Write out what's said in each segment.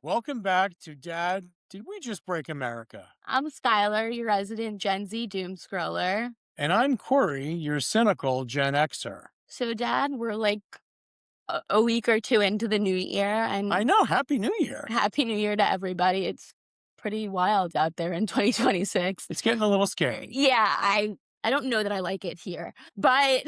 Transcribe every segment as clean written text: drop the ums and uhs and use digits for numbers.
Welcome back to Dad. Did we just break America? I'm Skylar, your resident Gen Z doom scroller. And I'm Corey, your cynical Gen Xer. So, Dad, we're like a week or two into the new year, I and know. Happy New Year. Happy New Year to everybody. It's pretty wild out there in 2026. It's getting a little scary. Yeah, I don't know that I like it here, but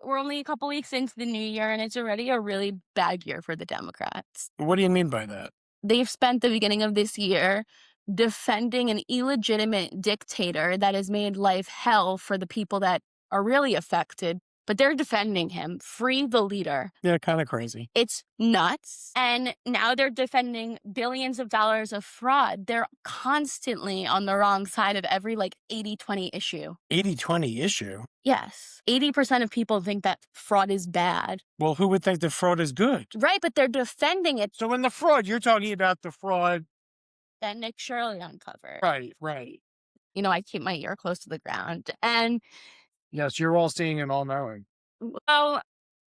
we're only a couple weeks into the new year, and it's already a really bad year for the Democrats. What do you mean by that? They've spent the beginning of this year defending an illegitimate dictator that has made life hell for the people that are really affected, but they're defending him. Free the leader. Yeah, kind of crazy. It's nuts. And now they're defending billions of dollars of fraud. They're constantly on the wrong side of every 80-20 issue. 80-20 issue? Yes. 80% of people think that fraud is bad. Well, who would think the fraud is good? Right, but they're defending it. So in the fraud, you're talking about the fraud that Nick Shirley uncovered. Right, right. You know, I keep my ear close to the ground. And yes, you're all seeing and all knowing. Well,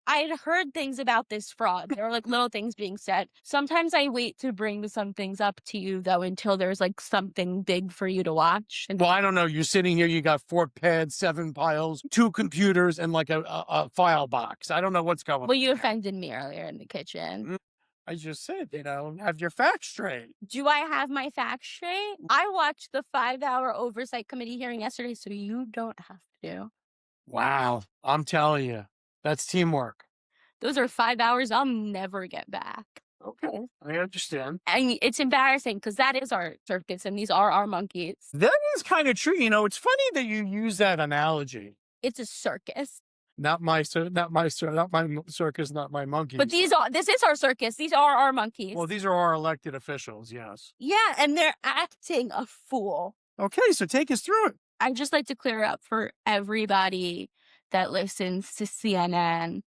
I'd heard things about this fraud. There were little things being said. Sometimes I wait to bring some things up to you, though, until there's something big for you to watch. Well, I don't know. You're sitting here, you got 4 pads, 7 piles, 2 computers, and a file box. I don't know what's going on. Well, you offended me earlier in the kitchen. I just said, have your facts straight. Do I have my facts straight? I watched the 5-hour Oversight Committee hearing yesterday, so you don't have to. Wow. I'm telling you, that's teamwork. Those are 5 hours I'll never get back. Okay, I understand. And it's embarrassing because that is our circus and these are our monkeys. That is kind of true. It's funny that you use that analogy. It's a circus. Not my circus, not my monkeys. But this is our circus. These are our monkeys. Well, these are our elected officials, yes. Yeah, and they're acting a fool. Okay, so take us through it. I'd just like to clear up for everybody that listens to CNN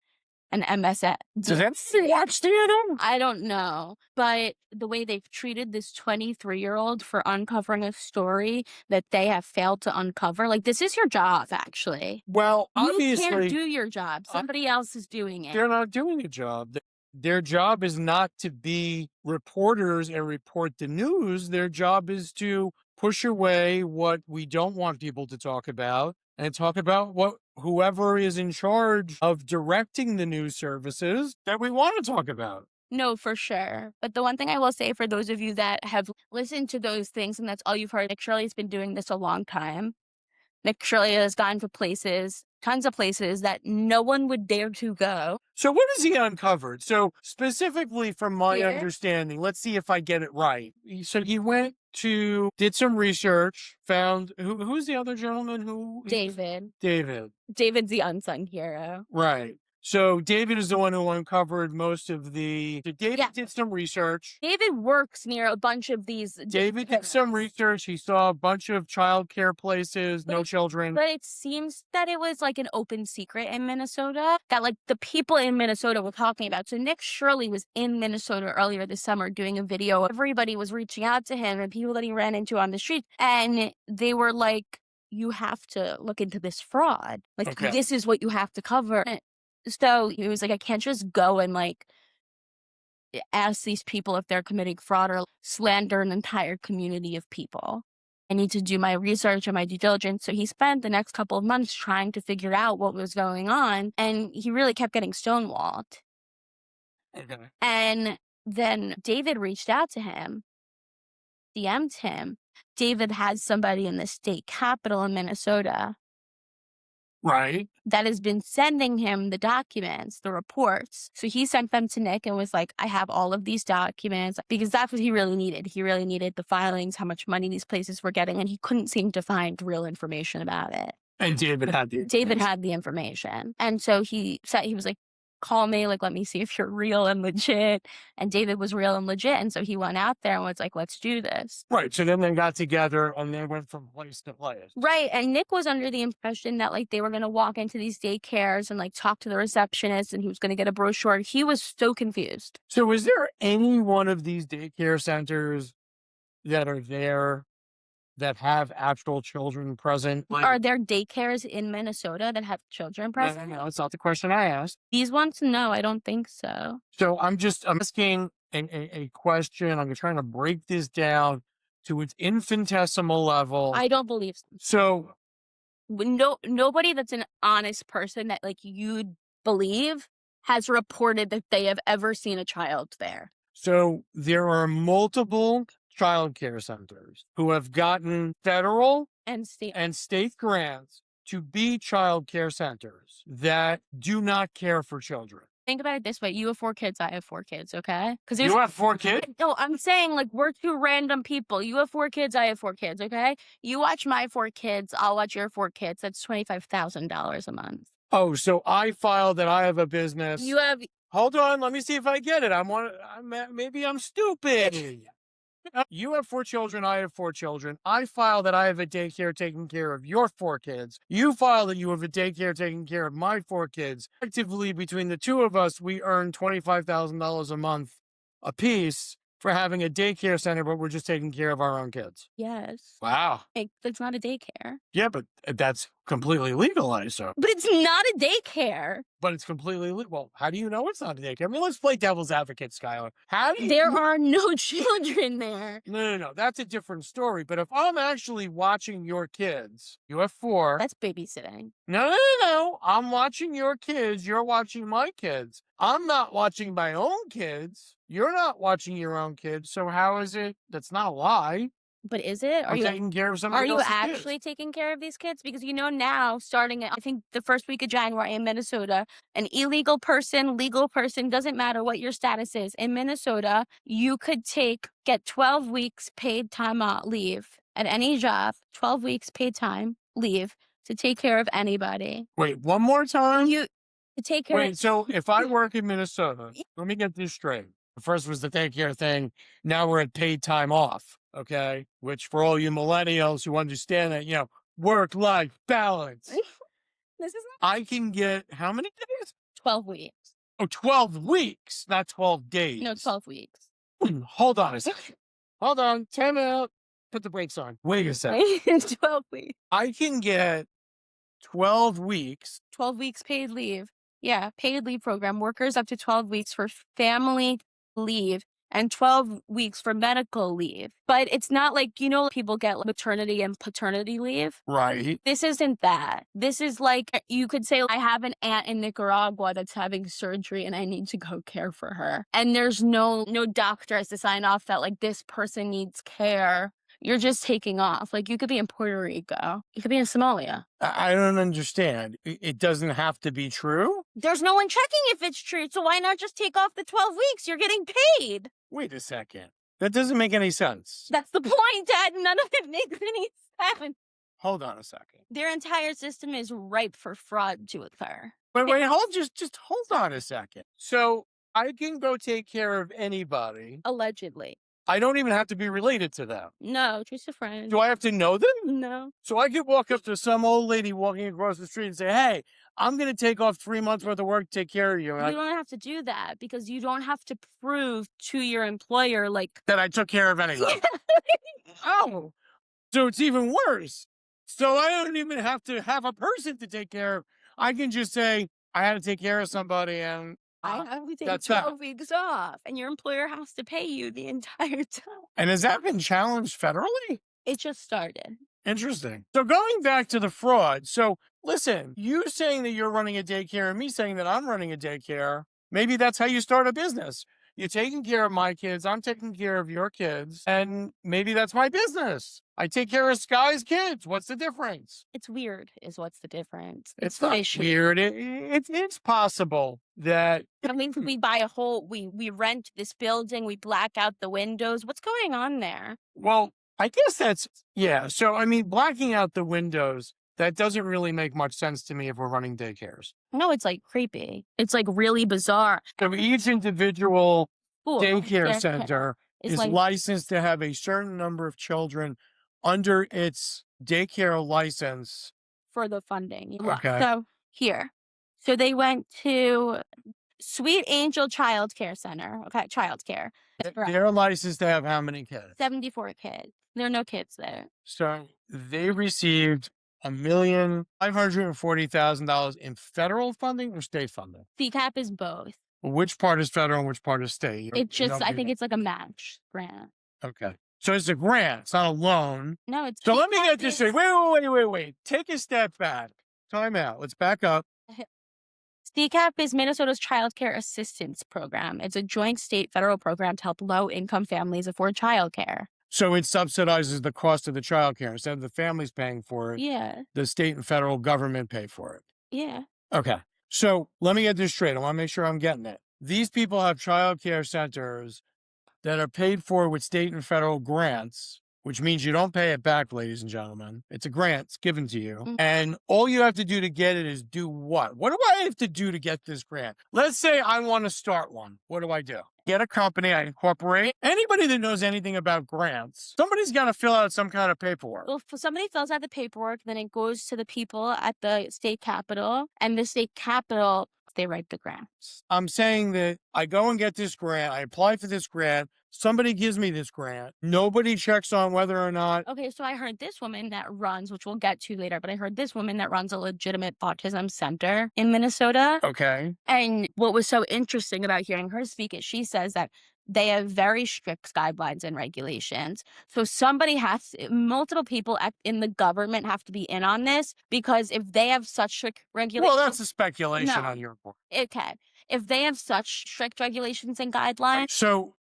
and MSN. Does anybody watch CNN? I don't know. But the way they've treated this 23-year-old for uncovering a story that they have failed to uncover, this is your job, actually. Well, obviously. You can't do your job. Somebody else is doing it. They're not doing a job. Their job is not to be reporters and report the news. Their job is to push away what we don't want people to talk about and talk about what whoever is in charge of directing the news services that we want to talk about. No, for sure. But the one thing I will say for those of you that have listened to those things and that's all you've heard, Nick Shirley's been doing this a long time. Nick Shirley has gone to places, tons of places that no one would dare to go. So what has he uncovered? So specifically from my understanding, let's see if I get it right. So he did some research, found, who's the other gentleman who? David. David's the unsung hero. Right. So David is the one who uncovered most of David did some research. David works near a bunch of these. David did some research. He saw a bunch of childcare places, no children. But it seems that it was an open secret in Minnesota that the people in Minnesota were talking about. So Nick Shirley was in Minnesota earlier this summer doing a video. Everybody was reaching out to him and people that he ran into on the street. And they were you have to look into this fraud. This is what you have to cover. So he was I can't just go and ask these people if they're committing fraud or slander an entire community of people. I need to do my research and my due diligence. So he spent the next couple of months trying to figure out what was going on. And he really kept getting stonewalled. Okay. And then David reached out to him, DM'd him. David has somebody in the state capitol in Minnesota. Right. That has been sending him the documents, the reports. So he sent them to Nick and was I have all of these documents because that's what he really needed. He really needed the filings, how much money these places were getting, and he couldn't seem to find real information about it. And David had the information. And so he said, he was call me, let me see if you're real and legit. And David was real and legit. And so he went out there and was let's do this. Right. So then they got together and they went from place to place. Right. And Nick was under the impression that they were going to walk into these daycares and talk to the receptionist and he was going to get a brochure. He was so confused. So is there any one of these daycare centers that are there that have actual children present? Are there daycares in Minnesota that have children present? No, it's not the question I asked. These ones? No, I don't think so. So I'm asking, a question. I'm trying to break this down to its infinitesimal level. I don't believe so. So Nobody that's an honest person that like you'd believe has reported that they have ever seen a child there. So there are multiple childcare centers who have gotten federal And state grants to be childcare centers that do not care for children. think about it this way: you have 4 kids, I have 4 kids, okay? Because You have 4 kids? no, I'm saying like we're 2 random people. You have 4 kids, I have 4 kids, okay? You watch my 4 kids, I'll watch your 4 kids. That's $25,000 a month. Oh, so I file that I have a business. You have Hold on, let me see if I get it. Maybe I'm stupid. You have 4 children, I have 4 children. I file that I have a daycare taking care of your 4 kids. You file that you have a daycare taking care of my 4 kids. Effectively, between the 2 of us, we earn $25,000 a month apiece for having a daycare center, but we're just taking care of our own kids. yes. Wow. It's not a daycare. Yeah, but that's completely legal, I assume. But it's not a daycare. But it's completely legal. Well, how do you know it's not a daycare? I mean, let's play devil's advocate, Skylar. How do you There are no children there. No. That's a different story. But if I'm actually watching your kids, you have 4. That's babysitting. No. I'm watching your kids. You're watching my kids. I'm not watching my own kids. You're not watching your own kids. So how is it? That's not a lie. But is it? I'm taking care of somebody Are you else's actually kids. taking care of these kids? Because now, starting at I think the first week of January in Minnesota, an illegal person, legal person, doesn't matter what your status is. In Minnesota, you could get 12 weeks paid time out leave at any job, 12 weeks paid time leave to take care of anybody. Wait, one more time? You to take care Wait, so if I work in Minnesota, let me get this straight. The first was the daycare thing. Now we're at paid time off, okay? Which for all you millennials who understand that, work-life balance. This is I can get how many days? 12 weeks. Oh, 12 weeks, not 12 days. No, 12 weeks. Hold on a second. Hold on, time out. Put the brakes on. Wait a second. 12 weeks. I can get 12 weeks. 12 weeks paid leave. Yeah, paid leave program. Workers up to 12 weeks for family leave and 12 weeks for medical leave. But it's not like, people get maternity and paternity leave. Right. This isn't that. This is like, you could say, I have an aunt in Nicaragua that's having surgery and I need to go care for her. And there's no doctor has to sign off that like this person needs care. You're just taking off. Like you could be in Puerto Rico. You could be in Somalia. I don't understand. It doesn't have to be true? There's no one checking if it's true. So why not just take off the 12 weeks? You're getting paid. Wait a second. That doesn't make any sense. That's the point, Dad. None of it makes any sense. Hold on a second. Their entire system is ripe for fraud to occur. Wait, just hold on a second. So I can go take care of anybody. Allegedly. I don't even have to be related to them. No, just a friend. Do I have to know them? No. So I could walk up to some old lady walking across the street and say, hey, I'm going to take off 3 months worth of work to take care of you. You don't have to do that because you don't have to prove to your employer that I took care of anybody. Oh, so it's even worse. So I don't even have to have a person to take care of. I can just say, I had to take care of somebody and I have to take 12 weeks off and your employer has to pay you the entire time. And has that been challenged federally? It just started. Interesting. So going back to the fraud. So listen, you saying that you're running a daycare and me saying that I'm running a daycare, maybe that's how you start a business. You're taking care of my kids. I'm taking care of your kids. And maybe that's my business. I take care of Sky's kids. What's the difference? It's weird is what's the difference. It's not weird. It's possible that I mean, we buy we rent this building, we black out the windows. What's going on there? Well, I guess yeah. So, I mean, blacking out the windows, that doesn't really make much sense to me if we're running daycares. No, it's like creepy. It's like really bizarre. So each individual daycare center is licensed to have a certain number of children under its daycare license. For the funding. Okay. So they went to Sweet Angel Childcare Center. Okay, childcare. They're licensed to have how many kids? 74 kids. There are no kids there. So they received $1,540,000 in federal funding or state funding? CCAP is both. Which part is federal and which part is state? It just, I think it's like a match grant. Okay. So it's a grant. It's not a loan. No, it's So let me get this straight. Wait. Take a step back. Time out. Let's back up. CCAP is Minnesota's childcare assistance program. It's a joint state-federal program to help low-income families afford childcare. So it subsidizes the cost of the childcare. Instead of the families paying for it, Yeah, the state and federal government pay for it. yeah. Okay. So let me get this straight. I want to make sure I'm getting it. These people have childcare centers that are paid for with state and federal grants, which means you don't pay it back, ladies and gentlemen. It's a grant. It's given to you. Mm. And all you have to do to get it is do what? What do I have to do to get this grant? Let's say I want to start one. What do I do? Get a company, I incorporate. Anybody that knows anything about grants, somebody's got to fill out some kind of paperwork. Well, if somebody fills out the paperwork, then it goes to the people at the state capitol, and the state capitol, they write the grants. I'm saying that I go and get this grant. I apply for this grant. Somebody gives me this grant. Nobody checks on whether or not. Okay, so I heard this woman that runs, which we'll get to later, but I heard this woman that runs a legitimate autism center in Minnesota. Okay. And what was so interesting about hearing her speak is she says that they have very strict guidelines and regulations. So multiple people in the government have to be in on this, because if they have such strict regulations. Well, that's a speculation No. on your part. Okay. If they have such strict regulations and guidelines. So,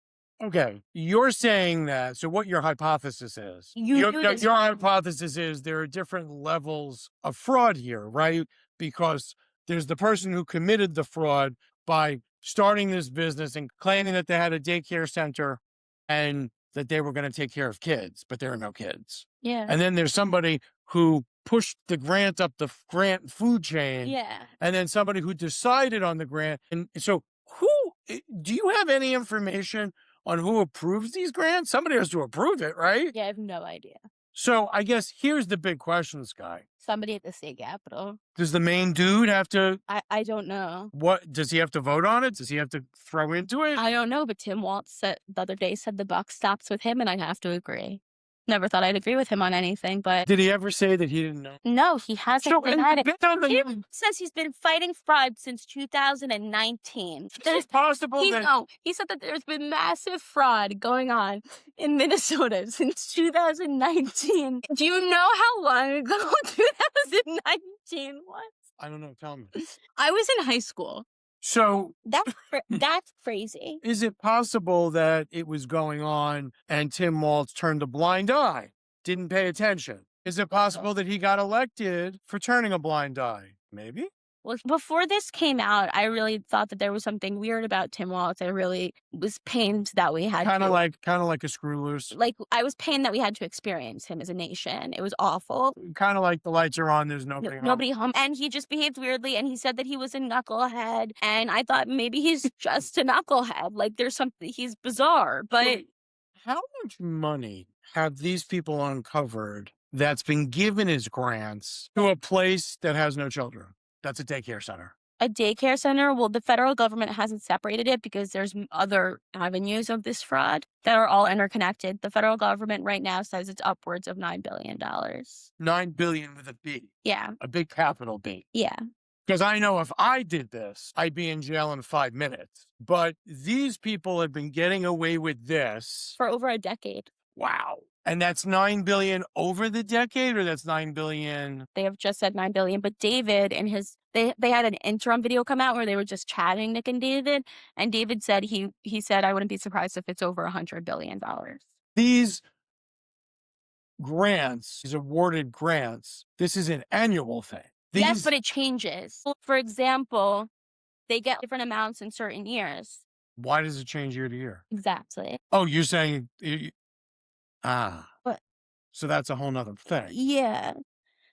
okay, you're saying that. So what your hypothesis is? Your hypothesis is there are different levels of fraud here, right? Because there's the person who committed the fraud by starting this business and claiming that they had a daycare center and that they were going to take care of kids, but there are no kids. Yeah. And then there's somebody who pushed the grant up the grant food chain. Yeah. And then somebody who decided on the grant. And so do you have any information on who approves these grants? Somebody has to approve it, right? Yeah, I have no idea. So I guess here's the big question, Sky. Somebody at the state capitol. Does the main dude have to? I don't know. What does he have to vote on it? Does he have to throw into it? I don't know, but Tim Waltz said the other day the buck stops with him, and I have to agree. Never thought I'd agree with him on anything, but Did he ever say that he didn't know? no, he hasn't So, denied it. He and says he's been fighting fraud since 2019. it's possible that He said that there's been massive fraud going on in Minnesota since 2019. Do you know how long ago 2019 was? I don't know. Tell me. I was in high school. So That's crazy. is it possible that it was going on and Tim Waltz turned a blind eye, didn't pay attention? Is it possible that he got elected for turning a blind eye? Maybe. Well, before this came out, I really thought that there was something weird about Tim Waltz. I really was pained that we had Kind of like a screw loose. like I was pained that we had to experience him as a nation. It was awful. Kind of like the lights are on, there's nobody home. Nobody home. And he just behaved weirdly, and he said that he was a knucklehead. And I thought maybe he's just a knucklehead. Like there's something, he's bizarre. But how much money have these people uncovered that's been given as grants to a place that has no children? That's a daycare center. a daycare center, well, the federal government hasn't separated it because there's other avenues of this fraud that are all interconnected. The federal government right now says it's upwards of $9 billion. $9 billion with a B. Yeah. A big capital B. Yeah. Because I know if I did this, I'd be in jail in 5 minutes. But these people have been getting away with this For over a decade. Wow. And that's $9 billion over the decade, or that's $9 billion? They have just said $9 billion. But David and they had an interim video come out where they were just chatting, Nick and David. And David said he said, I wouldn't be surprised if it's over $100 billion. These grants, these awarded grants, this is an annual thing. Yes, but it changes. For example, they get different amounts in certain years. Why does it change year to year? Exactly. Oh, you're saying, What? So that's a whole nother thing. Yeah.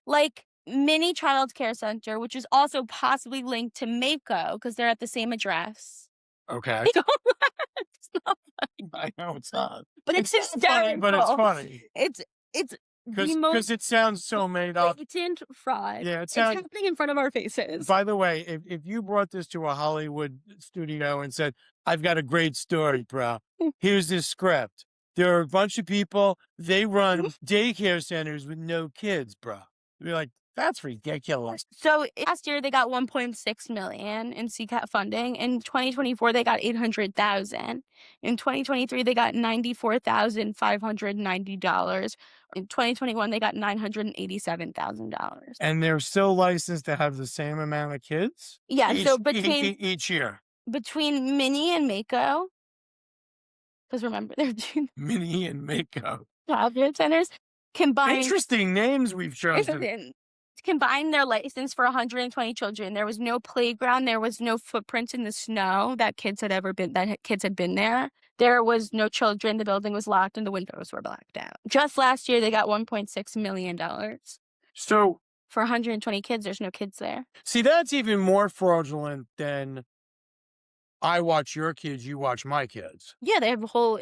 Like Mini Child Care Center, which is also possibly linked to Mako because they're at the same address. Okay. It's not funny. I know it's not. But it's not hysterical. funny, but it's funny. It's the most Because it sounds so made up. blatant fraud. Yeah, It's happening in front of our faces. By the way, if you brought this to a Hollywood studio and said, I've got a great story, bro. Here's this script. There are a bunch of people, they run daycare centers with no kids, bro. Be like, that's ridiculous. So last year they got 1.6 million in CCAT funding. In 2024 they got 800,000. In 2023 they got $94,590. In 2021 they got $987,000. And they're still licensed to have the same amount of kids? Yeah, so Each year. between Mini and Mako, because remember they're two Mini and Mako. childcare centers, combined. Interesting names we've chosen. Combined their license for 120 children. There was no playground. There was no footprints in the snow that kids had been there. There was no children. The building was locked and the windows were blacked out. Just last year, they got $1.6 million. So for 120 kids, there's no kids there. See, that's even more fraudulent than I watch your kids, you watch my kids. Yeah, they have a whole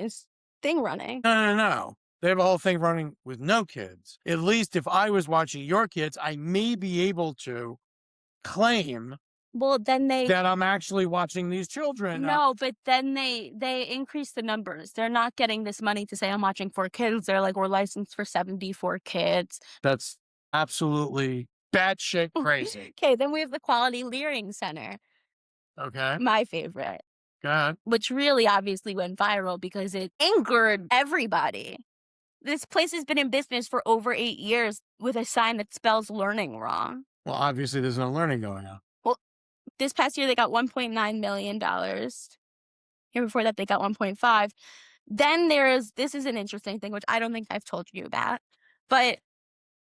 thing running. No. They have a whole thing running with no kids. At least if I was watching your kids, I may be able to claim that I'm actually watching these children. No, but then they increase the numbers. They're not getting this money to say I'm watching 4 kids. They're like, we're licensed for 74 kids. That's absolutely batshit crazy. Okay, then we have the Quality Learning Center. Okay. My favorite. Go ahead. Which really obviously went viral because it angered everybody. This place has been in business for over 8 years with a sign that spells learning wrong. Well, obviously there's no learning going on. Well, this past year they got $1.9 million. Year before that they got 1.5. Then this is an interesting thing, which I don't think I've told you about, but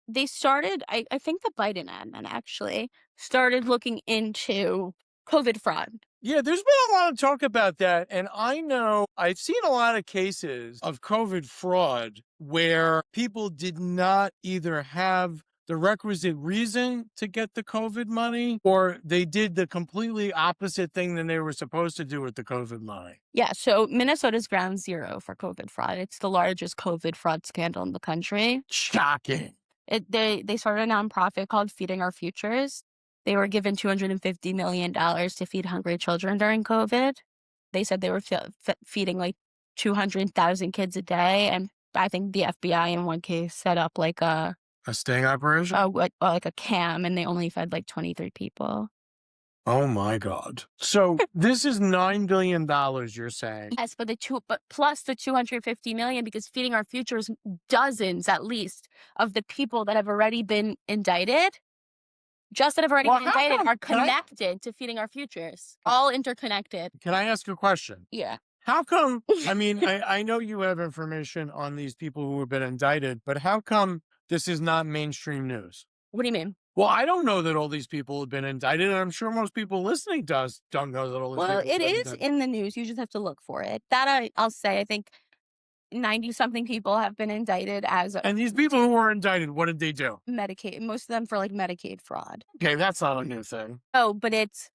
they started, I think the Biden admin actually started looking into COVID fraud. Yeah, there's been a lot of talk about that. And I know I've seen a lot of cases of COVID fraud where people did not either have the requisite reason to get the COVID money, or they did the completely opposite thing than they were supposed to do with the COVID money. Yeah, so Minnesota's ground zero for COVID fraud. It's the largest COVID fraud scandal in the country. Shocking. They started a nonprofit called Feeding Our Futures. They were given $250 million to feed hungry children during COVID. They said they were feeding like 200,000 kids a day. And I think the FBI in one case set up like a sting operation? Like a cam, and they only fed like 23 people. Oh my God. So this is $9 billion, you're saying? Yes, but plus the $250 million, because Feeding Our Futures, dozens at least of the people that have already been indicted, are connected to Feeding Our Futures. All interconnected. Can I ask a question? Yeah. How come, I mean, I know you have information on these people who have been indicted, but how come this is not mainstream news? What do you mean? Well, I don't know that all these people have been indicted, and I'm sure most people listening to us don't know that all these people have been indicted. Well, it is in the news. You just have to look for it. That I'll say, I think 90-something people have been indicted as... And these people who were indicted, what did they do? Medicaid. Most of them for like Medicaid fraud. Okay, that's not a new thing. Oh, but it's...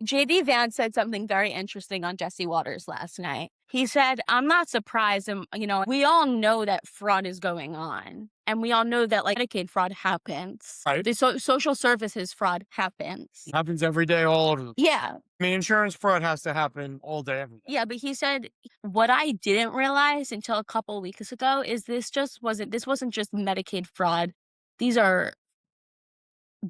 J.D. Vance said something very interesting on Jesse Waters last night. He said, I'm not surprised. And, we all know that fraud is going on. And we all know that like Medicaid fraud happens. Right. The social services fraud happens. It happens every day all over. Yeah. I mean, insurance fraud has to happen all day, every day. Yeah, but he said, what I didn't realize until a couple of weeks ago is this wasn't just Medicaid fraud. These are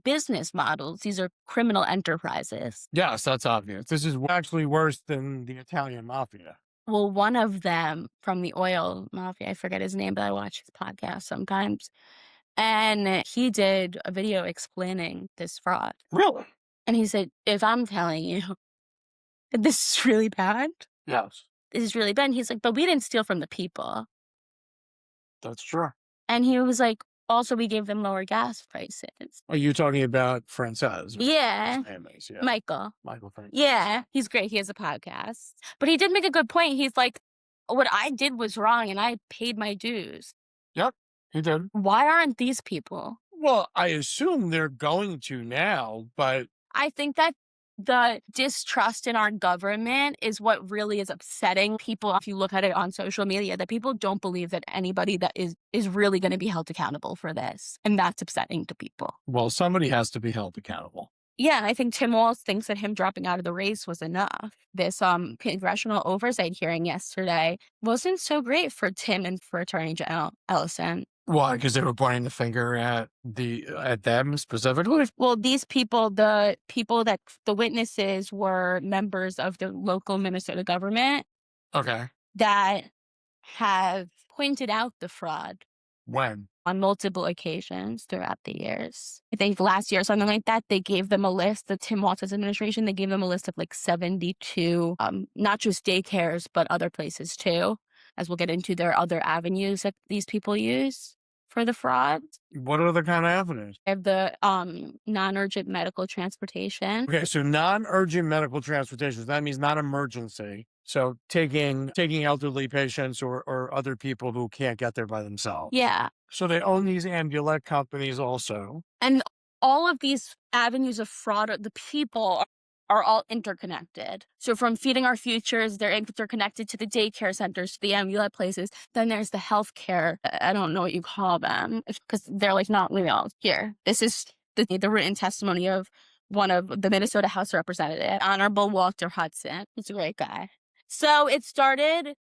business models. These are criminal enterprises. Yes, that's obvious. This is actually worse than the Italian mafia. Well, one of them from the oil mafia, I forget his name, but I watch his podcast sometimes. And he did a video explaining this fraud. Really? And he said, if I'm telling you that this is really bad. Yes. This is really bad. And he's like, but we didn't steal from the people. That's true. And he was like, also, we gave them lower gas prices. Are you talking about Frances? Yeah. Yeah. Michael Frances. Yeah, he's great. He has a podcast. But he did make a good point. He's like, what I did was wrong and I paid my dues. Yep, he did. Why aren't these people? Well, I assume they're going to now, but... I think that the distrust in our government is what really is upsetting people. If you look at it on social media, that people don't believe that anybody that is really going to be held accountable for this. And that's upsetting to people. Well, somebody has to be held accountable. Yeah, I think Tim Walz thinks that him dropping out of the race was enough. This congressional oversight hearing yesterday wasn't so great for Tim and for Attorney General Ellison. Why? Because they were pointing the finger at them specifically? Well, these people, the witnesses were members of the local Minnesota government Okay. that have pointed out the fraud When? on multiple occasions throughout the years. I think last year or something like that, they gave them a list, the Tim Walton's administration, they gave them a list of like 72, not just daycares, but other places too, as we'll get into. There are other avenues that these people use for the fraud. What other kind of avenues? They have the non-urgent medical transportation. Okay, so non-urgent medical transportation, that means not emergency. So taking elderly patients or other people who can't get there by themselves. Yeah. So they own these ambulance companies also. And all of these avenues of fraud, the people are all interconnected. So from Feeding Our Futures, they're interconnected to the daycare centers, to the ambulance places. Then there's the healthcare. I don't know what you call them because they're like not real. Here, this is the written testimony of one of the Minnesota House Representative, Honorable Walter Hudson. He's a great guy. So it started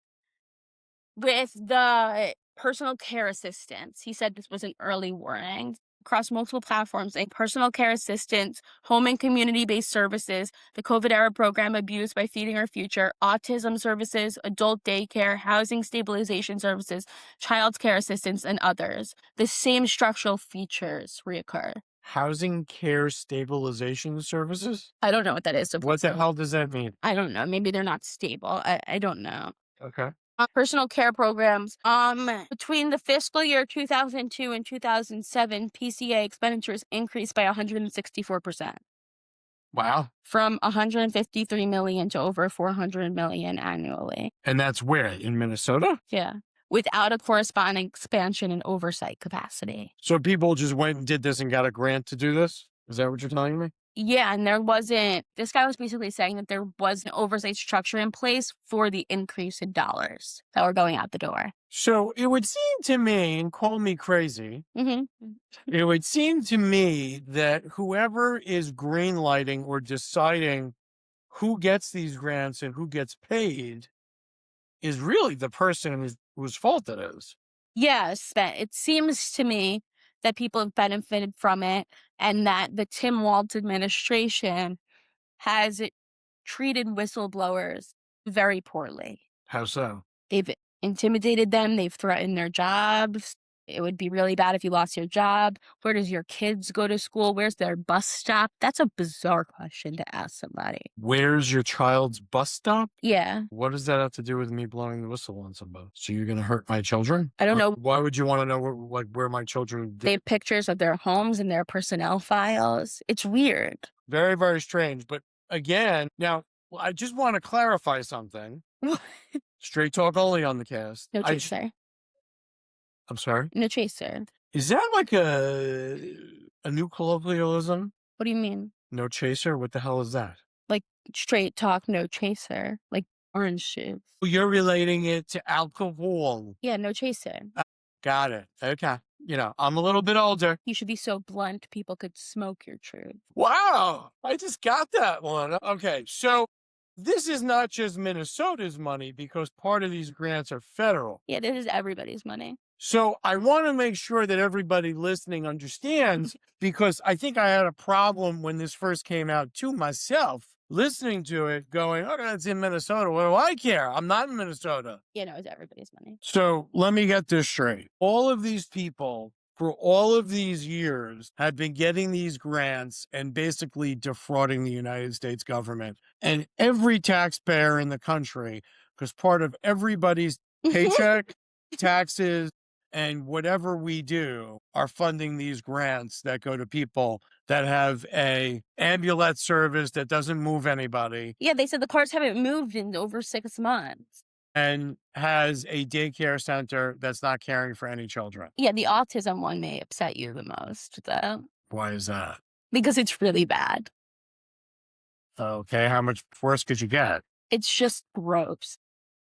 with the personal care assistants. He said this was an early warning. Across multiple platforms, a personal care assistance, home and community-based services, the COVID-era program abused by Feeding Our Future, autism services, adult daycare, housing stabilization services, child care assistance, and others. The same structural features reoccur. Housing care stabilization services? I don't know what that is. What the hell does that mean? I don't know. Maybe they're not stable. I don't know. Okay. Personal care programs. Between the fiscal year 2002 and 2007, PCA expenditures increased by 164%. Wow. From 153 million to over 400 million annually. And that's where? In Minnesota? Yeah. Without a corresponding expansion in oversight capacity. So people just went and did this and got a grant to do this? Is that what you're telling me? Yeah, and this guy was basically saying that there was an oversight structure in place for the increase in dollars that were going out the door. So it would seem to me, and call me crazy, it would seem to me that whoever is greenlighting or deciding who gets these grants and who gets paid is really the person whose fault it is. Yes, but it seems to me that people have benefited from it and that the Tim Walton administration has treated whistleblowers very poorly. How so? They've intimidated them. They've threatened their jobs. It would be really bad if you lost your job. Where does your kids go to school? Where's their bus stop? That's a bizarre question to ask somebody. Where's your child's bus stop? Yeah. What does that have to do with me blowing the whistle on somebody? So you're going to hurt my children? I don't know. Why would you want to know where my children They have pictures of their homes and their personnel files. It's weird. Very, very strange. But again, now I just want to clarify something. Straight talk only on the cast. No chaser. I'm sorry? No chaser. Is that like a new colloquialism? What do you mean? No chaser? What the hell is that? Like straight talk, no chaser. Like orange juice. You're relating it to alcohol. Yeah, no chaser. Got it. Okay. I'm a little bit older. You should be so blunt people could smoke your truth. Wow. I just got that one. Okay. So this is not just Minnesota's money because part of these grants are federal. Yeah, this is everybody's money. So I want to make sure that everybody listening understands, because I think I had a problem when this first came out to myself, listening to it going, okay, it's in Minnesota. What do I care? I'm not in Minnesota. Yeah, no, it's everybody's money. So let me get this straight. All of these people for all of these years have been getting these grants and basically defrauding the United States government and every taxpayer in the country, because part of everybody's paycheck, taxes, and whatever we do are funding these grants that go to people that have a ambulance service that doesn't move anybody. Yeah, they said the cars haven't moved in over 6 months. And has a daycare center that's not caring for any children. Yeah, the autism one may upset you the most, though. Why is that? Because it's really bad. Okay, how much worse could you get? It's just gross.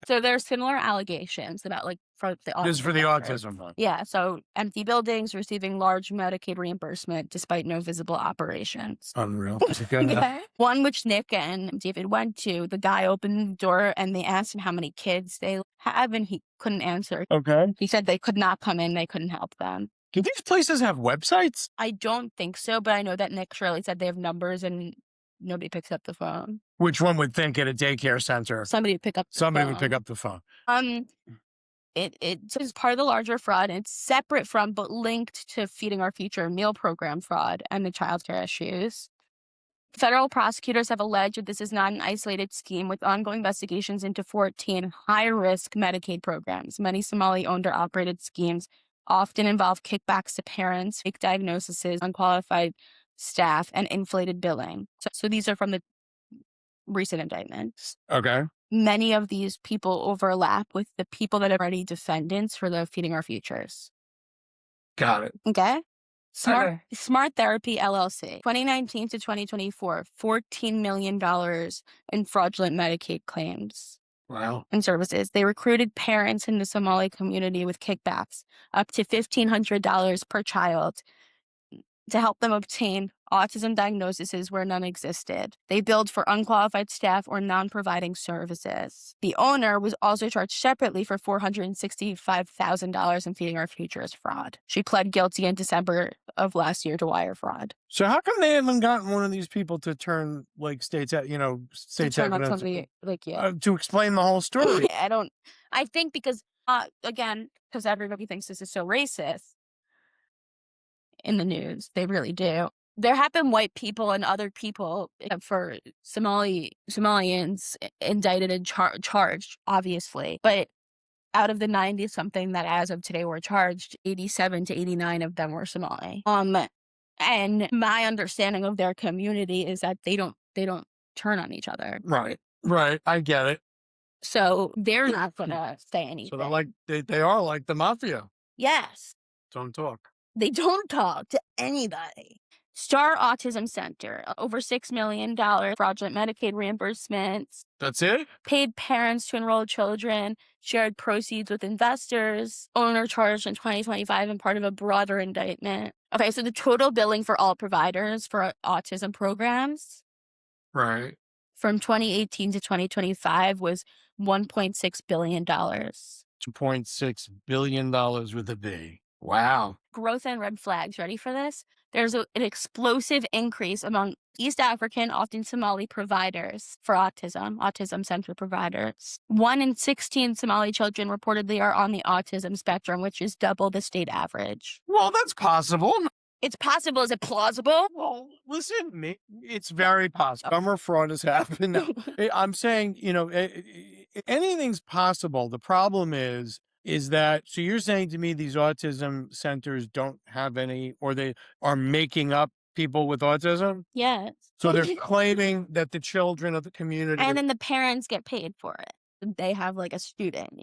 So there's similar allegations about for the This is for the sector. autism one. Yeah, so empty buildings receiving large Medicaid reimbursement despite no visible operations. Unreal. Okay. One which Nick and David went to, the guy opened the door and they asked him how many kids they have, and he couldn't answer. Okay. He said they could not come in, they couldn't help them. Do these places have websites? I don't think so, but I know that Nick Shirley said they have numbers and nobody picks up the phone. Which one would think at a daycare center? Somebody would pick up the Somebody phone. would pick up the phone. It is part of the larger fraud. It's separate from, but linked to Feeding Our Future meal program fraud and the childcare issues. Federal prosecutors have alleged that this is not an isolated scheme, with ongoing investigations into 14 high-risk Medicaid programs. Many Somali-owned or operated schemes often involve kickbacks to parents, fake diagnoses, unqualified staff, and inflated billing. So these are from the recent indictments. Okay. Many of these people overlap with the people that are already defendants for the Feeding Our Futures. Got it. Okay? Okay. Smart Therapy LLC, 2019 to 2024, $14 million in fraudulent Medicaid claims Wow. and services. They recruited parents in the Somali community with kickbacks, up to $1,500 per child, to help them obtain autism diagnoses where none existed. They billed for unqualified staff or non-providing services. The owner was also charged separately for $465,000 in Feeding Our Futures fraud. She pled guilty in December of last year to wire fraud. So how come they haven't gotten one of these people to turn states out, states Turn on evidence somebody to explain the whole story? I think because everybody thinks this is so racist in the news. They really do. There have been white people and other people for Somalians indicted and charged, obviously. But out of the 90-something that as of today were charged, 87 to 89 of them were Somali. And my understanding of their community is that they don't turn on each other. Right. I get it. So they're not gonna say anything. So they're they are like the mafia. Yes. Don't talk. They don't talk to anybody. Star Autism Center, over $6 million fraudulent Medicaid reimbursements. That's it? Paid parents to enroll children, shared proceeds with investors, owner charged in 2025 and part of a broader indictment. Okay, so the total billing for all providers for autism programs, Right, from 2018 to 2025 was $1.6 billion. $2.6 billion with a B. Wow. Growth and red flags. Ready for this? There's an explosive increase among East African, often Somali providers for autism center providers. 1 in 16 Somali children reportedly are on the autism spectrum, which is double the state average. Well, that's possible. It's possible. Is it plausible? Well, listen, it's very possible. Summer fraud has happened. Now, I'm saying, anything's possible. The problem is that, so you're saying to me these autism centers don't have any, or they are making up people with autism? Yes. So they're claiming that the children of the community. And then the parents get paid for it. They have a student,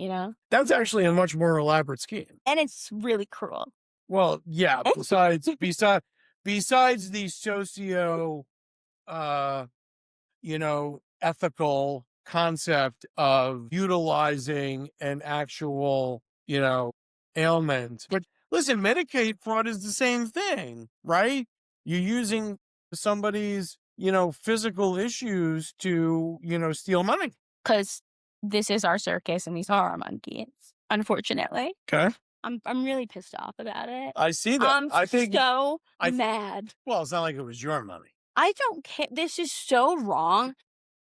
That's actually a much more elaborate scheme. And it's really cruel. Well, yeah, besides the socio, ethical concept of utilizing an actual, ailment. But listen, Medicaid fraud is the same thing, right? You're using somebody's, physical issues to, steal money. Because this is our circus and these are our monkeys, unfortunately. Okay. I'm really pissed off about it. I see that. I'm mad. Well, it's not like it was your money. I don't care. This is so wrong.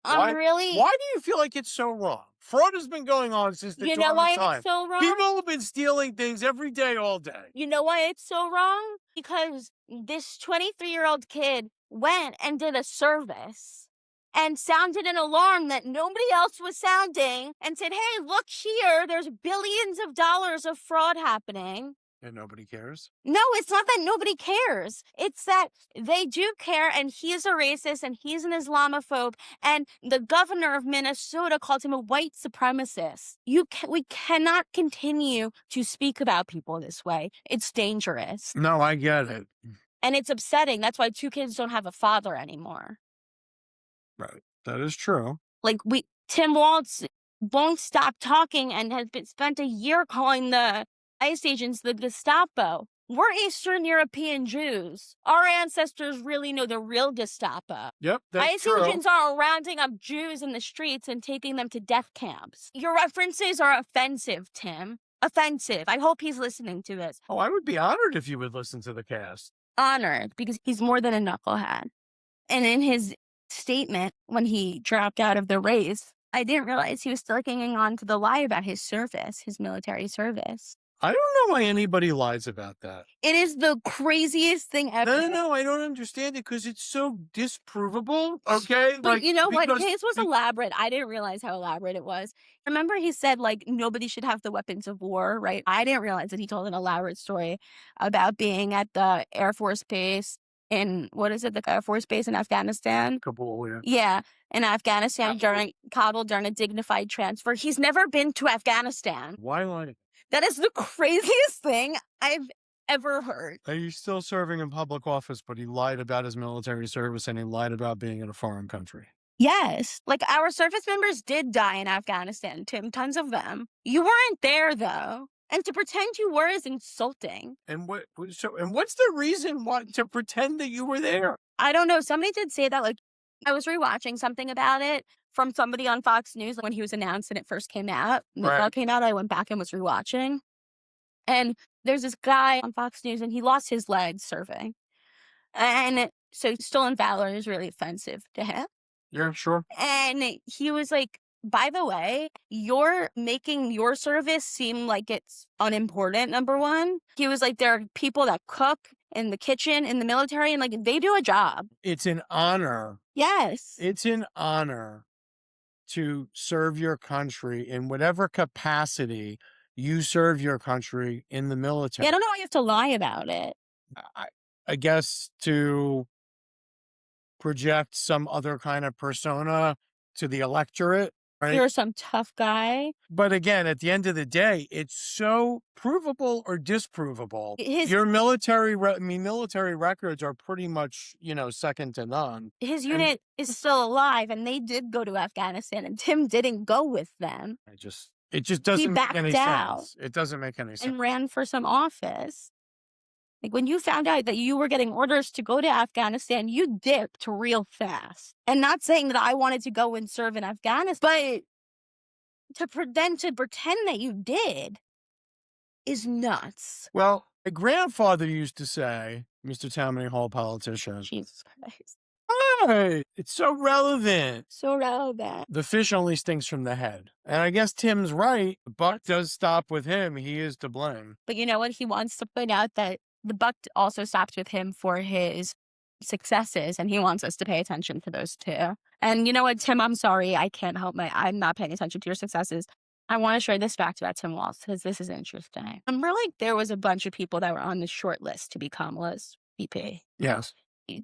Why do you feel like it's so wrong? Fraud has been going on since the dawn of time. You know why it's so wrong? People have been stealing things every day, all day. You know why it's so wrong? Because this 23-year-old kid went and did a service and sounded an alarm that nobody else was sounding and said, hey, look here, there's billions of dollars of fraud happening. And nobody cares? No, it's not that nobody cares. It's that they do care, and he's a racist, and he's an Islamophobe, and the governor of Minnesota called him a white supremacist. We cannot continue to speak about people this way. It's dangerous. No, I get it. And it's upsetting. That's why 2 kids don't have a father anymore. Right. That is true. Tim Walz won't stop talking and has spent a year calling the ICE agents the Gestapo. We're Eastern European Jews. Our ancestors really know the real Gestapo. Yep, that's ICE true. agents are rounding up Jews in the streets and taking them to death camps. Your references are offensive, Tim. Offensive. I hope he's listening to this. Oh, I would be honored if you would listen to the cast. Honored, because he's more than a knucklehead. And in his statement, when he dropped out of the race, I didn't realize he was still hanging on to the lie about his service, his military service. I don't know why anybody lies about that. It is the craziest thing ever. No, I don't understand it because it's so disprovable. Okay, But you know what? because- His was elaborate. I didn't realize how elaborate it was. Remember, he said like nobody should have the weapons of war, right? I didn't realize that he told an elaborate story about being at the Air Force base in the Air Force base in Afghanistan. Kabul, yeah. Yeah, in Afghanistan during Kabul during a dignified transfer. He's never been to Afghanistan. Why lie? That is the craziest thing I've ever heard. He's still serving in public office, but he lied about his military service and he lied about being in a foreign country. Yes, like our service members did die in Afghanistan, Tim, tons of them. You weren't there though. And to pretend you were is insulting. And what's the reason to pretend that you were there? I don't know. Somebody did say that, like, I was rewatching something about it from somebody on Fox News when he was announced and it first came out. When Right. it came out, I went back and was rewatching. And there's this guy on Fox News and he lost his leg serving. And so stolen valor is really offensive to him. Yeah, sure. And he was like, by the way, you're making your service seem like it's unimportant, number one. He was like, there are people that cook in the kitchen in the military and like they do a job. It's an honor. Yes. It's an honor to serve your country in whatever capacity you serve your country in the military. Yeah, I don't know why you have to lie about it. I guess to project some other kind of persona to the electorate, right? You're some tough guy. But again, at the end of the day, it's so provable or disprovable. Your military records are pretty much, second to none. His unit is still alive, and they did go to Afghanistan, and Tim didn't go with them. It just doesn't make any out sense. It doesn't make any sense. And ran for some office. Like when you found out that you were getting orders to go to Afghanistan, you dipped real fast. And not saying that I wanted to go and serve in Afghanistan, but to pretend that you did is nuts. Well, my grandfather used to say, Mr. Tammany Hall politician, Jesus Christ. hey, it's so relevant. So relevant. The fish only stinks from the head. And I guess Tim's right. The buck does stop with him. He is to blame. But you know what? He wants to point out that the buck also stops with him for his successes, and he wants us to pay attention to those too. And you know what, Tim, I'm sorry. I can't help I'm not paying attention to your successes. I want to share this fact about Tim Walz because this is interesting. Remember, like, there was a bunch of people that were on the short list to become Liz VP. Yes.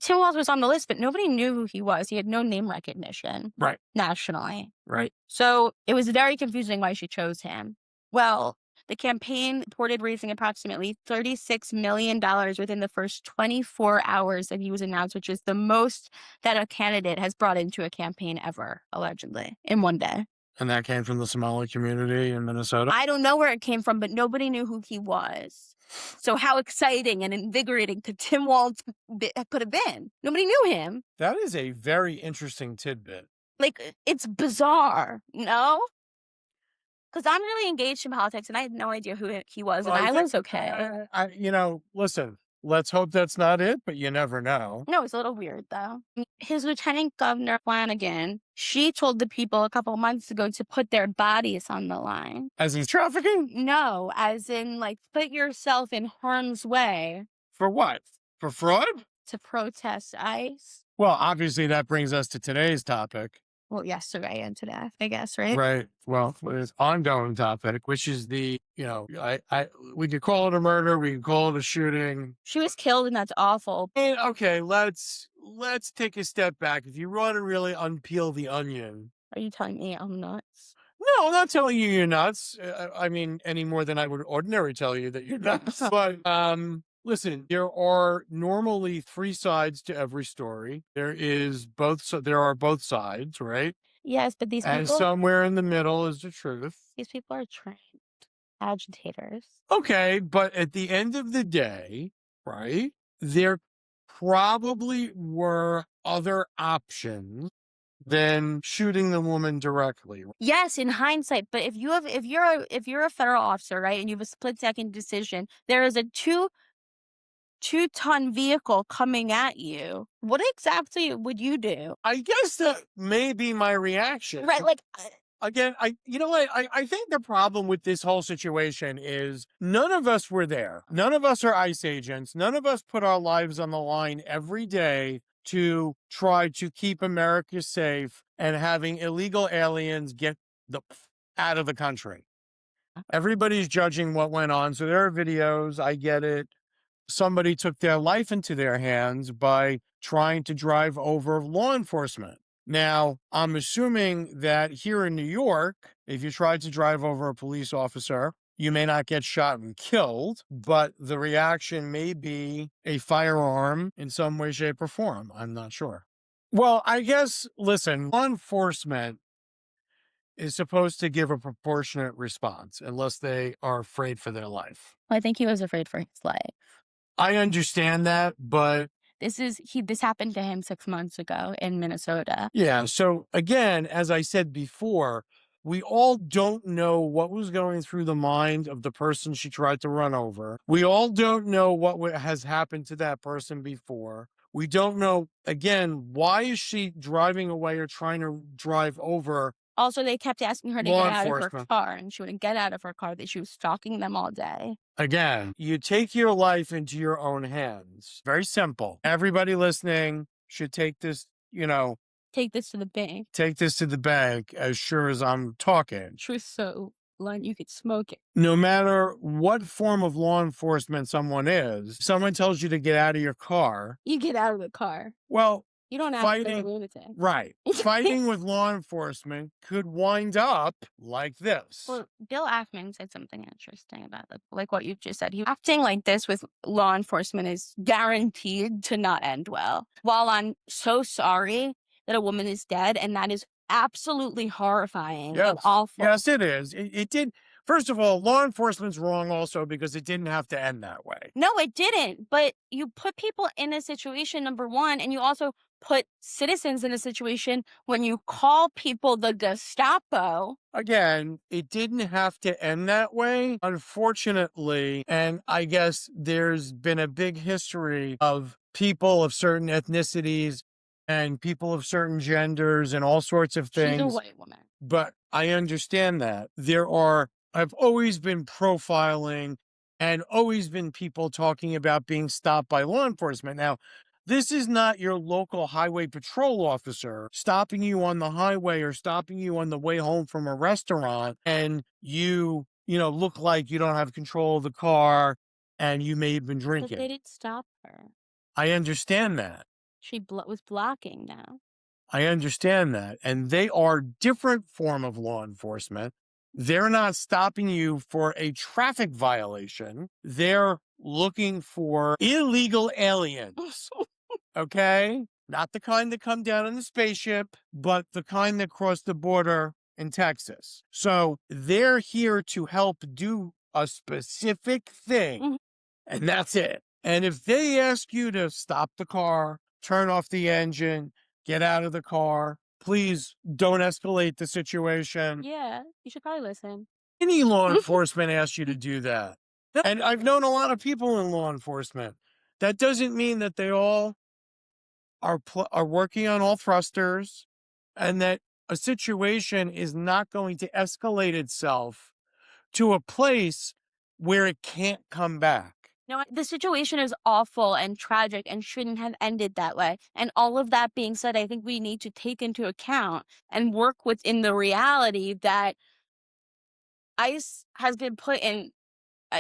Tim Walz was on the list, but nobody knew who he was. He had no name recognition. Right. Nationally. Right. So it was very confusing why she chose him. Well, the campaign reported raising approximately $36 million within the first 24 hours that he was announced, which is the most that a candidate has brought into a campaign ever, allegedly, in one day. And that came from the Somali community in Minnesota? I don't know where it came from, but nobody knew who he was. So how exciting and invigorating could Tim Walz could have been? Nobody knew him. That is a very interesting tidbit. Like, it's bizarre, you know? Because I'm really engaged in politics, and I had no idea who he was, and I was okay. Listen, let's hope that's not it, but you never know. No, it's a little weird, though. His Lieutenant Governor Flanagan, she told the people a couple months ago to put their bodies on the line. As in trafficking? No, as in, like, put yourself in harm's way. For what? For fraud? To protest ICE. Well, obviously that brings us to today's topic. Well, yesterday and today, I guess, right? Right. Well, it's ongoing topic, which is we could call it a murder, we could call it a shooting. She was killed, and that's awful. And okay, let's take a step back. If you want to really unpeel the onion. Are you telling me I'm nuts? No, I'm not telling you you're nuts. I mean, any more than I would ordinarily tell you that you're nuts. But listen, there are normally three sides to every story. There are both sides, right? Yes, but And somewhere in the middle is the truth. these people are trained agitators. Okay, but at the end of the day, right, there probably were other options than shooting the woman directly. Yes, in hindsight, but if you're a federal officer, right, and you have a split-second decision, there is a two-ton vehicle coming at you. What exactly would you do? I guess that may be my reaction. Right, like, Again, you know what? I think the problem with this whole situation is none of us were there. None of us are ICE agents. None of us put our lives on the line every day to try to keep America safe and having illegal aliens get out of the country. Everybody's judging what went on. So there are videos. I get it. Somebody took their life into their hands by trying to drive over law enforcement. Now, I'm assuming that here in New York, if you tried to drive over a police officer, you may not get shot and killed, but the reaction may be a firearm in some way, shape, or form. I'm not sure. Well, I guess, listen, law enforcement is supposed to give a proportionate response unless they are afraid for their life. I think he was afraid for his life. I understand that, but This happened to him 6 months ago in Minnesota. yeah. So again, as I said before, we all don't know what was going through the mind of the person she tried to run over. We all don't know what has happened to that person before. We don't know, again, why is she driving away or trying to drive over Also, they kept asking her to law get out of her enforcement? car, and she wouldn't get out of her car, that she was stalking them all day. Again, you take your life into your own hands. Very simple. Everybody listening should take this, Take this to the bank. take this to the bank as sure as I'm talking. Truth so blunt you could smoke it. No matter what form of law enforcement someone is, someone tells you to get out of your car. You get out of the car. Well, You don't ask for a fighting, lunatic. right. Fighting with law enforcement could wind up like this. Well, Bill Ackman said something interesting about like what you just said. Acting like this with law enforcement is guaranteed to not end well. While I'm so sorry that a woman is dead, and that is absolutely horrifying and Yes. awful. Yes, it is. It did. First of all, law enforcement's wrong also because it didn't have to end that way. No, it didn't. But you put people in a situation, number one, and you also put citizens in a situation when you call people the Gestapo. Again, it didn't have to end that way, unfortunately. And I guess there's been a big history of people of certain ethnicities and people of certain genders and all sorts of She's a things. white woman. But I understand that. I've always been profiling and always been people talking about being stopped by law enforcement. Now, this is not your local highway patrol officer stopping you on the highway or stopping you on the way home from a restaurant and you look like you don't have control of the car and you may have been But drinking. they didn't stop her. I understand that. She was blocking now. I understand that. And they are different form of law enforcement. They're not stopping you for a traffic violation. They're looking for illegal aliens. Okay? Not the kind that come down in the spaceship, but the kind that cross the border in Texas. So they're here to help do a specific thing, Mhm. and that's it. And if they ask you to stop the car, turn off the engine, get out of the car, please don't escalate the situation. Yeah, you should probably listen. Any law enforcement asks you to do that. And I've known a lot of people in law enforcement. That doesn't mean that they all are working on all thrusters and that a situation is not going to escalate itself to a place where it can't come back. No, the situation is awful and tragic and shouldn't have ended that way. And all of that being said, I think we need to take into account and work within the reality that ICE has been put in,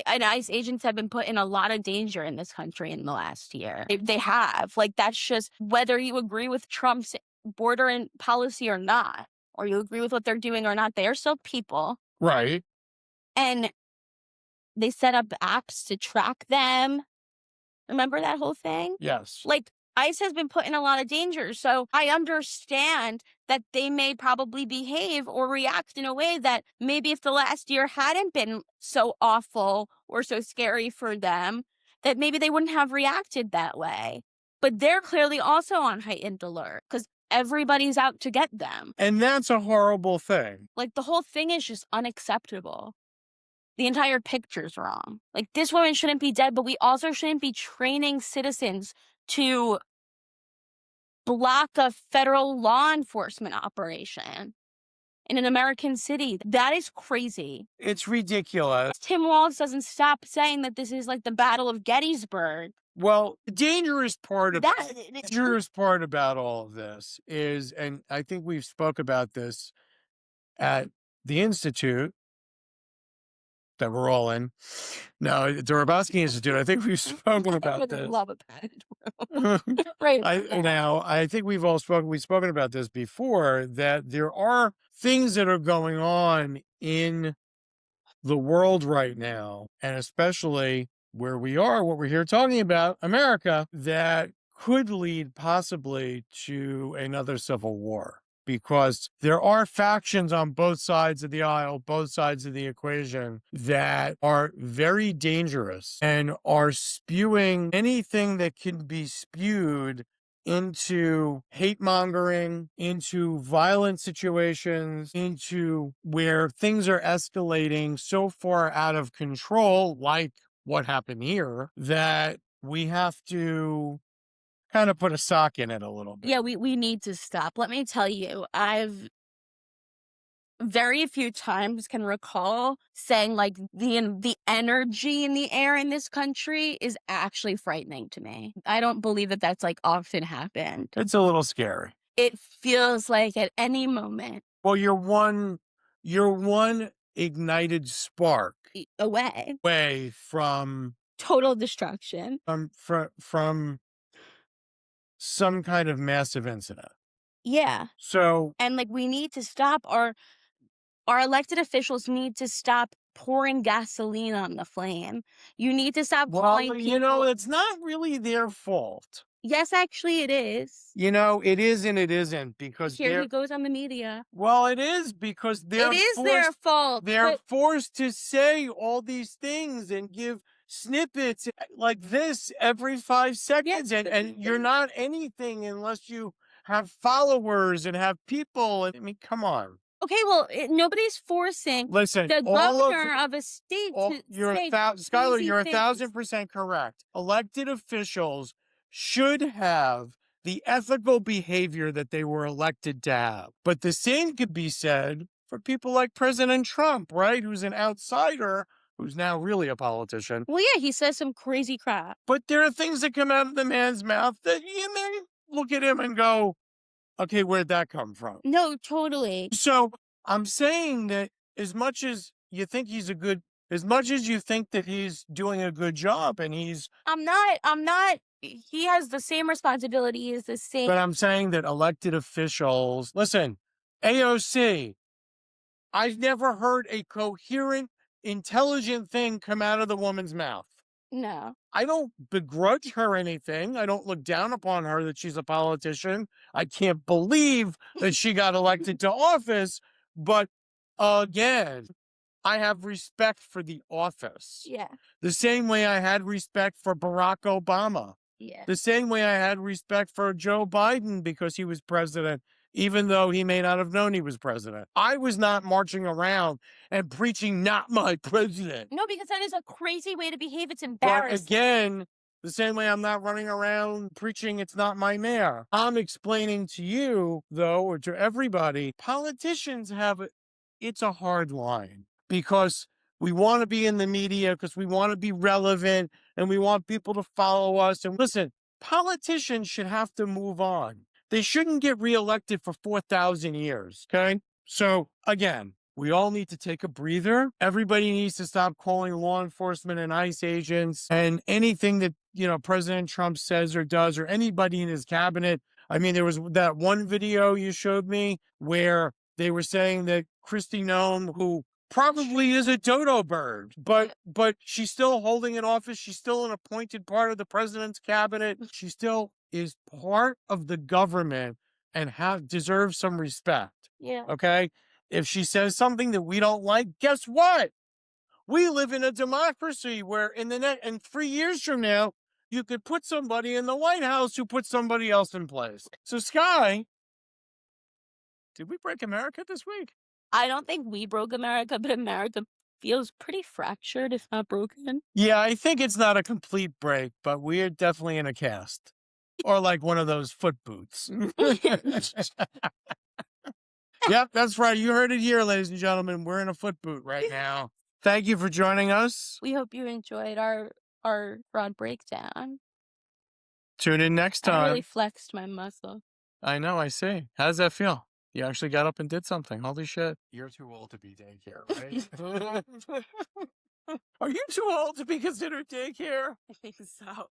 and ICE agents have been put in a lot of danger in this country in the last year. They have. Like, that's just whether you agree with Trump's border and policy or not, or you agree with what they're doing or not, they are still people. Right. And they set up apps to track them. Remember that whole thing? Yes. Like, ICE has been put in a lot of danger. So I understand that they may probably behave or react in a way that maybe if the last year hadn't been so awful or so scary for them, that maybe they wouldn't have reacted that way. But they're clearly also on heightened alert because everybody's out to get them. And that's a horrible thing. Like, the whole thing is just unacceptable. The entire picture's wrong. Like, this woman shouldn't be dead, but we also shouldn't be training citizens to block a federal law enforcement operation in an American city. That is crazy. It's ridiculous. Tim Walz doesn't stop saying that this is like the Battle of Gettysburg. Well, the dangerous part That about all of this is, and I think we've spoke about this at the Institute that we're all in. No, the Rabowski Institute. I think we've spoken about this. Love a padded room. Right. I think we've spoken about this before, that there are things that are going on in the world right now, and especially where we are, what we're here talking about, America, that could lead possibly to another civil war. Because there are factions on both sides of the aisle, both sides of the equation, that are very dangerous and are spewing anything that can be spewed into hate mongering, into violent situations, into where things are escalating so far out of control, like what happened here, that we have to kind of put a sock in it a little bit. Yeah, we need to stop. Let me tell you, I've very few times can recall saying like the energy in the air in this country is actually frightening to me. I don't believe that that's like often happened. It's a little scary. It feels like at any moment. Well, you're one ignited spark away from total destruction. From some kind of massive incident. Yeah. So, and like we need to stop our elected officials need to stop pouring gasoline on the flame. You need to stop calling people. It's not really their fault. Yes, actually it is. It is and it isn't, because here he goes on the media. Well, it is, because it is their fault. They're forced to say all these things and give snippets like this every 5 seconds. Yes. And you're not anything unless you have followers and have people. I mean, come on. Okay, well, nobody's forcing Listen, the governor of a state to say Skylar, you're things. 1,000% correct. Elected officials should have the ethical behavior that they were elected to have. But the same could be said for people like President Trump, right? Who's an outsider, who's now really a politician. Well, yeah, he says some crazy crap. But there are things that come out of the man's mouth that you may look at him and go, okay, where'd that come from? No, totally. So I'm saying that as much as you think as much as you think that he's doing a good job and I'm not, he has the same responsibility as the same. But I'm saying that elected officials, listen, AOC, I've never heard a coherent, intelligent thing come out of the woman's mouth. No. I don't begrudge her anything. I don't look down upon her that she's a politician. I can't believe that she got elected to office. But again, I have respect for the office. Yeah. The same way I had respect for Barack Obama. Yeah. The same way I had respect for Joe Biden because he was president, even though he may not have known he was president. I was not marching around and preaching, not my president. No, because that is a crazy way to behave. It's embarrassing. But again, the same way I'm not running around preaching it's not my mayor. I'm explaining to you, though, or to everybody, politicians it's a hard line because we want to be in the media, because we want to be relevant and we want people to follow us. And listen, politicians should have to move on. They shouldn't get reelected for 4,000 years, okay? So again, we all need to take a breather. Everybody needs to stop calling law enforcement and ICE agents and anything that, President Trump says or does, or anybody in his cabinet. I mean, there was that one video you showed me where they were saying that Kristi Noem, who probably is a dodo bird, but she's still holding an office. She's still an appointed part of the president's cabinet. She's still is part of the government and deserves some respect. Yeah. Okay. If she says something that we don't like, guess what? We live in a democracy where in 3 years from now, you could put somebody in the White House who put somebody else in place. So, Sky, did we break America this week? I don't think we broke America, but America feels pretty fractured, if not broken. Yeah, I think it's not a complete break, but we're definitely in a cast. Or like one of those foot boots. Yep, that's right. You heard it here, ladies and gentlemen. We're in a foot boot right now. Thank you for joining us. We hope you enjoyed our broad breakdown. Tune in next I really time. flexed my muscle. I know, I see. How does that feel? You actually got up and did something. Holy shit. You're too old to be daycare, right? Are you too old to be considered daycare? I think so.